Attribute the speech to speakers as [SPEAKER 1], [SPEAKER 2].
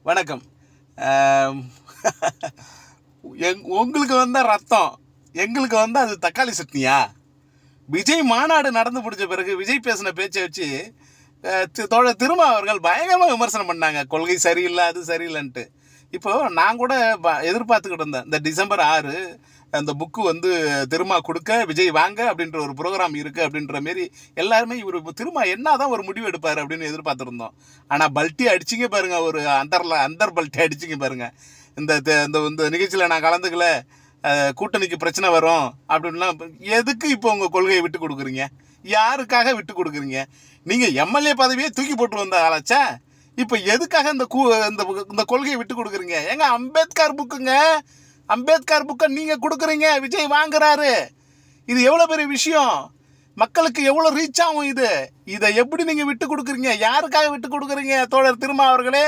[SPEAKER 1] வணக்கம். ஆம், உங்களுக்கு வந்தால் ரத்தம், எங்களுக்கு வந்தால் அது தக்காளி சட்னியா? விஜய் மாநாடு நடந்து முடிஞ்ச பிறகு விஜய் பேசின பேச்சை வச்சு தோழர் திருமா அவர்கள் பயங்கரமாக விமர்சனம் பண்ணாங்க. கொள்கை சரியில்லை, அது சரியில்லைன்ட்டு. இப்போ நான் கூட எதிர்பார்த்துக்கிட்டு இருந்தேன், இந்த டிசம்பர் 6 அந்த புக்கு வந்து திருமா கொடுக்க விஜய் வாங்க அப்படின்ற ஒரு ப்ரோக்ராம் இருக்குது அப்படின்ற மாரி எல்லாருமே இவர் திருமா என்ன தான் ஒரு முடிவு எடுப்பார் அப்படின்னு எதிர்பார்த்துருந்தோம். ஆனால் பல்ட்டி அடிச்சிங்க பாருங்க, ஒரு அந்தர் பல்ட்டி அடிச்சிங்க பாருங்க. இந்த இந்த நிகழ்ச்சியில் நான் கலந்துக்கல, கூட்டணிக்கு பிரச்சனை வரும் அப்படின்லாம். எதுக்கு இப்போ உங்கள் கொள்கையை விட்டு கொடுக்குறீங்க? யாருக்காக விட்டு கொடுக்குறீங்க? நீங்கள் எம்எல்ஏ பதவியே தூக்கி போட்டு வந்த ஆளாச்சா? இப்போ எதுக்காக இந்த கொள்கையை விட்டு கொடுக்குறீங்க? ஏங்க அம்பேத்கர் புக்குங்க, அம்பேத்கர் புக்கை நீங்கள் கொடுக்குறீங்க, விஜய் வாங்குறாரு. இது எவ்வளோ பெரிய விஷயம், மக்களுக்கு எவ்வளோ ரீச் ஆகும் இது. இதை எப்படி நீங்கள் விட்டு கொடுக்குறீங்க? யாருக்காக விட்டு கொடுக்குறீங்க தோழர் திருமா அவர்களே?